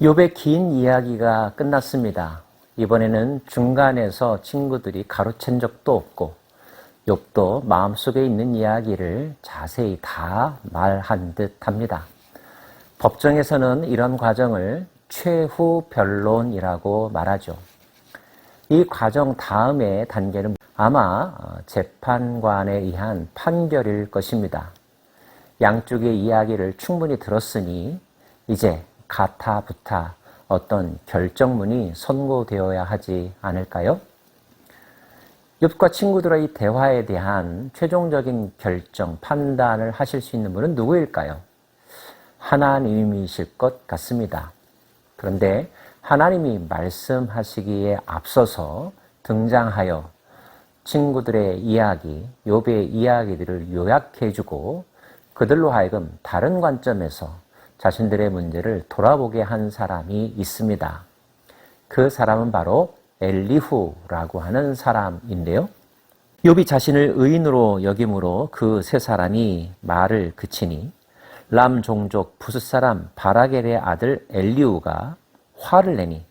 욥의 긴 이야기가 끝났습니다. 이번에는 중간에서 친구들이 가로챈 적도 없고 욥도 마음속에 있는 이야기를 자세히 다 말한 듯합니다. 법정에서는 이런 과정을 최후 변론이라고 말하죠. 이 과정 다음의 단계는 아마 재판관에 의한 판결일 것입니다. 양쪽의 이야기를 충분히 들었으니 이제 가타부타 어떤 결정문이 선고되어야 하지 않을까요? 욥과 친구들의 대화에 대한 최종적인 결정, 판단을 하실 수 있는 분은 누구일까요? 하나님이실 것 같습니다. 그런데 하나님이 말씀하시기에 앞서서 등장하여 친구들의 이야기, 욥의 이야기들을 요약해주고 그들로 하여금 다른 관점에서 자신들의 문제를 돌아보게 한 사람이 있습니다. 그 사람은 바로 엘리후라고 하는 사람인데요. 욥이 자신을 의인으로 여김으로 그 세 사람이 말을 그치니 람 종족 부스 사람 바라겔의 아들 엘리후가 화를 내니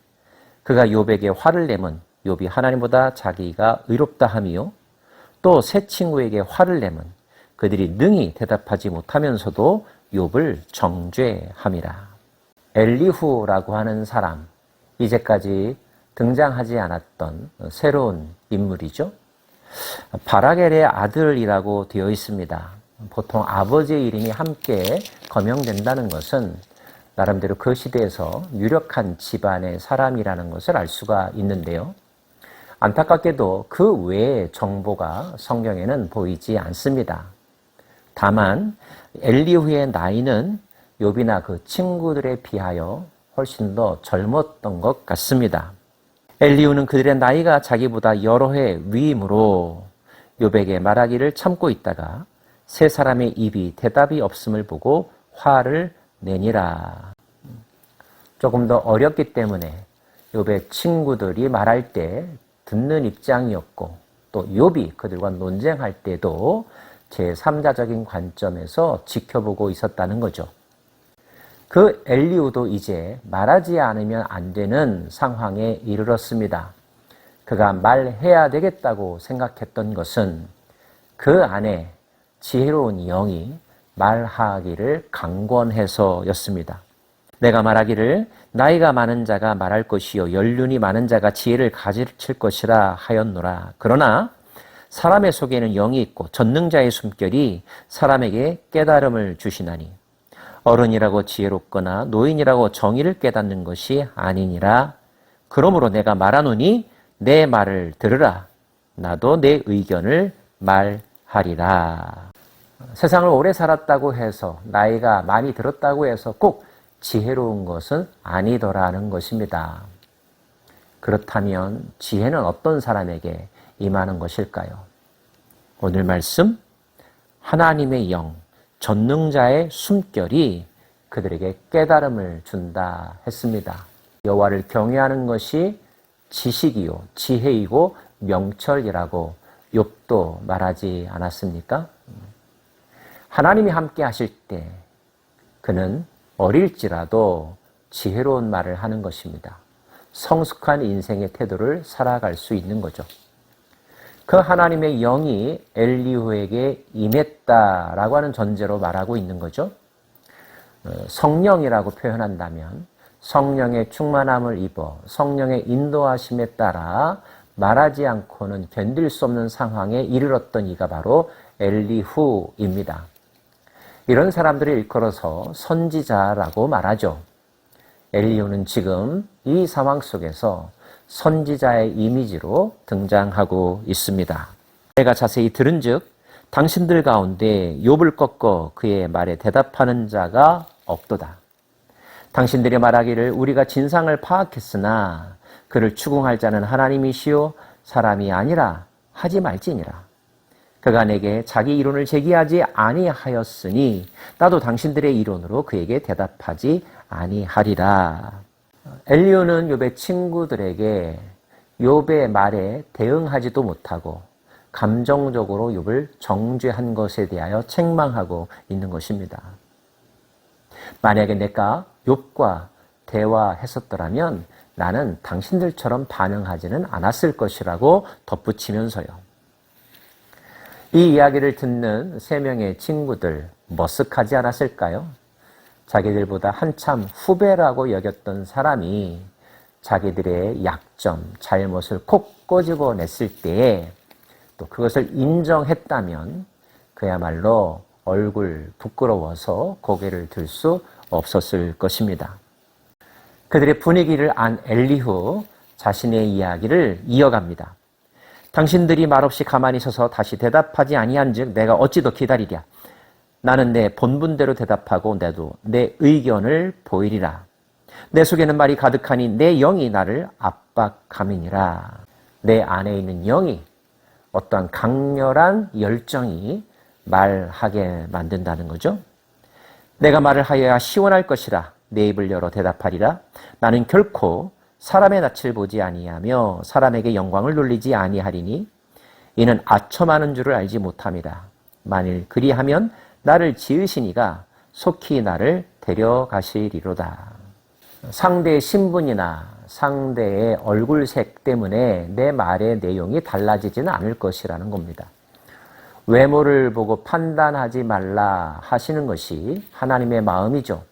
그가 욥에게 화를 내면 욥이 하나님보다 자기가 의롭다 함이요 또 세 친구에게 화를 내면 그들이 능히 대답하지 못하면서도 욥을 정죄함이라. 엘리후라고 하는 사람, 이제까지 등장하지 않았던 새로운 인물이죠. 바라겔의 아들이라고 되어 있습니다. 보통 아버지의 이름이 함께 거명된다는 것은 나름대로 그 시대에서 유력한 집안의 사람이라는 것을 알 수가 있는데요. 안타깝게도 그 외의 정보가 성경에는 보이지 않습니다. 다만 엘리후의 나이는 욥이나 그 친구들에 비하여 훨씬 더 젊었던 것 같습니다. 엘리후는 그들의 나이가 자기보다 여러 해 위이므로 욥에게 말하기를 참고 있다가 세 사람의 입이 대답이 없음을 보고 화를 내니라. 조금 더 어렸기 때문에 욥의 친구들이 말할 때 듣는 입장이었고 또 욥이 그들과 논쟁할 때도 제3자적인 관점에서 지켜보고 있었다는 거죠. 그 엘리후도 이제 말하지 않으면 안 되는 상황에 이르렀습니다. 그가 말해야 되겠다고 생각했던 것은 그 안에 지혜로운 영이 말하기를 강권해서였습니다. 내가 말하기를 나이가 많은 자가 말할 것이요 연륜이 많은 자가 지혜를 가르칠 것이라 하였노라. 그러나 사람의 속에는 영이 있고 전능자의 숨결이 사람에게 깨달음을 주시나니 어른이라고 지혜롭거나 노인이라고 정의를 깨닫는 것이 아니니라. 그러므로 내가 말하노니 내 말을 들으라. 나도 내 의견을 말하리라. 세상을 오래 살았다고 해서 나이가 많이 들었다고 해서 꼭 지혜로운 것은 아니더라는 것입니다. 그렇다면 지혜는 어떤 사람에게 임하는 것일까요? 오늘 말씀 하나님의 영, 전능자의 숨결이 그들에게 깨달음을 준다 했습니다. 여호와를 경외하는 것이 지식이요 지혜이고 명철이라고 욥도 말하지 않았습니까? 하나님이 함께 하실 때 그는 어릴지라도 지혜로운 말을 하는 것입니다. 성숙한 인생의 태도를 살아갈 수 있는 거죠. 그 하나님의 영이 엘리후에게 임했다라고 하는 전제로 말하고 있는 거죠. 성령이라고 표현한다면 성령의 충만함을 입어 성령의 인도하심에 따라 말하지 않고는 견딜 수 없는 상황에 이르렀던 이가 바로 엘리후입니다. 이런 사람들을 일컬어서 선지자라고 말하죠. 엘리후는 지금 이 상황 속에서 선지자의 이미지로 등장하고 있습니다. 내가 자세히 들은즉 당신들 가운데 욥을 꺾어 그의 말에 대답하는 자가 없도다. 당신들이 말하기를 우리가 진상을 파악했으나 그를 추궁할 자는 하나님이시요 사람이 아니라 하지 말지니라. 그가 내게 자기 이론을 제기하지 아니하였으니 나도 당신들의 이론으로 그에게 대답하지 아니하리라. 엘리후는 욥의 친구들에게 욥의 말에 대응하지도 못하고 감정적으로 욥을 정죄한 것에 대하여 책망하고 있는 것입니다. 만약에 내가 욥과 대화했었더라면 나는 당신들처럼 반응하지는 않았을 것이라고 덧붙이면서요. 이 이야기를 듣는 3명의 친구들 머쓱하지 않았을까요? 자기들보다 한참 후배라고 여겼던 사람이 자기들의 약점, 잘못을 콕 꼬집어냈을 때에 또 그것을 인정했다면 그야말로 얼굴 부끄러워서 고개를 들 수 없었을 것입니다. 그들의 분위기를 안 엘리후 자신의 이야기를 이어갑니다. 당신들이 말없이 가만히 서서 다시 대답하지 아니한즉 내가 어찌 더 기다리랴. 나는 내 본분대로 대답하고 내도 내 의견을 보이리라. 내 속에는 말이 가득하니 내 영이 나를 압박함이니라. 내 안에 있는 영이 어떠한 강렬한 열정이 말하게 만든다는 거죠. 내가 말을 하여야 시원할 것이라. 내 입을 열어 대답하리라. 나는 결코 사람의 낯을 보지 아니하며 사람에게 영광을 돌리지 아니하리니 이는 아첨하는 줄을 알지 못함이라. 만일 그리하면 나를 지으시니가 속히 나를 데려가시리로다. 상대의 신분이나 상대의 얼굴색 때문에 내 말의 내용이 달라지지는 않을 것이라는 겁니다. 외모를 보고 판단하지 말라 하시는 것이 하나님의 마음이죠.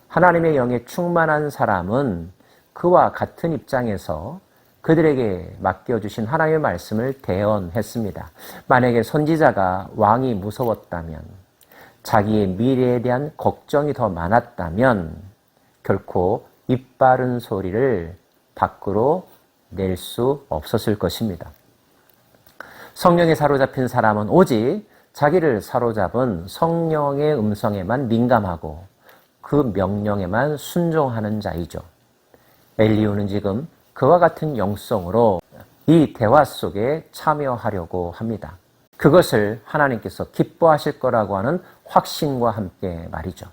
하나님의 영에 충만한 사람은 그와 같은 입장에서 그들에게 맡겨주신 하나님의 말씀을 대언했습니다. 만약에 선지자가 왕이 무서웠다면, 자기의 미래에 대한 걱정이 더 많았다면 결코 입 바른 소리를 밖으로 낼 수 없었을 것입니다. 성령에 사로잡힌 사람은 오직 자기를 사로잡은 성령의 음성에만 민감하고 그 명령에만 순종하는 자이죠. 엘리후는 지금 그와 같은 영성으로 이 대화 속에 참여하려고 합니다. 그것을 하나님께서 기뻐하실 거라고 하는 확신과 함께 말이죠.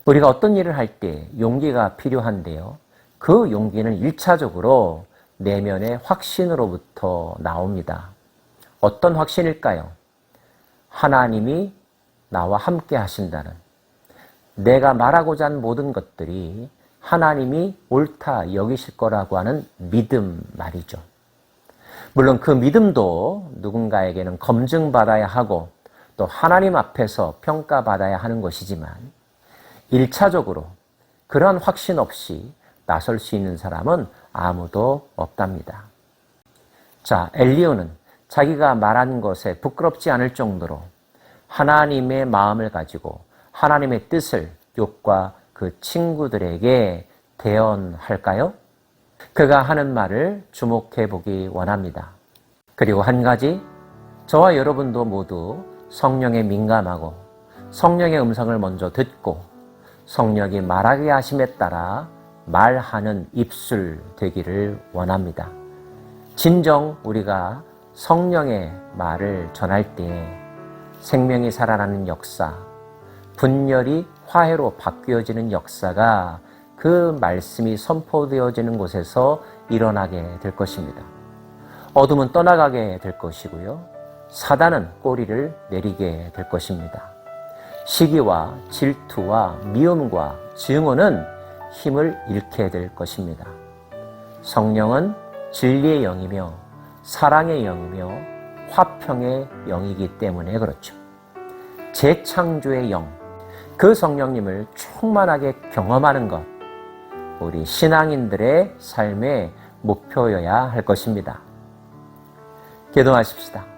우리가 어떤 일을 할 때 용기가 필요한데요. 그 용기는 1차적으로 내면의 확신으로부터 나옵니다. 어떤 확신일까요? 하나님이 나와 함께 하신다는, 내가 말하고자 하는 모든 것들이 하나님이 옳다 여기실 거라고 하는 믿음 말이죠. 물론 그 믿음도 누군가에게는 검증받아야 하고 또 하나님 앞에서 평가받아야 하는 것이지만 1차적으로 그러한 확신 없이 나설 수 있는 사람은 아무도 없답니다. 자, 엘리후는 자기가 말한 것에 부끄럽지 않을 정도로 하나님의 마음을 가지고 하나님의 뜻을 욥과 그 친구들에게 대언할까요? 그가 하는 말을 주목해 보기 원합니다. 그리고 한 가지, 저와 여러분도 모두 성령에 민감하고 성령의 음성을 먼저 듣고 성령이 말하게 하심에 따라 말하는 입술 되기를 원합니다. 진정 우리가 성령의 말을 전할 때 생명이 살아나는 역사, 분열이 화해로 바뀌어지는 역사가 그 말씀이 선포되어지는 곳에서 일어나게 될 것입니다. 어둠은 떠나가게 될 것이고요. 사단은 꼬리를 내리게 될 것입니다. 시기와 질투와 미움과 증오는 힘을 잃게 될 것입니다. 성령은 진리의 영이며 사랑의 영이며 화평의 영이기 때문에 그렇죠. 재창조의 영, 그 성령님을 충만하게 경험하는 것, 우리 신앙인들의 삶의 목표여야 할 것입니다. 기도하십시다.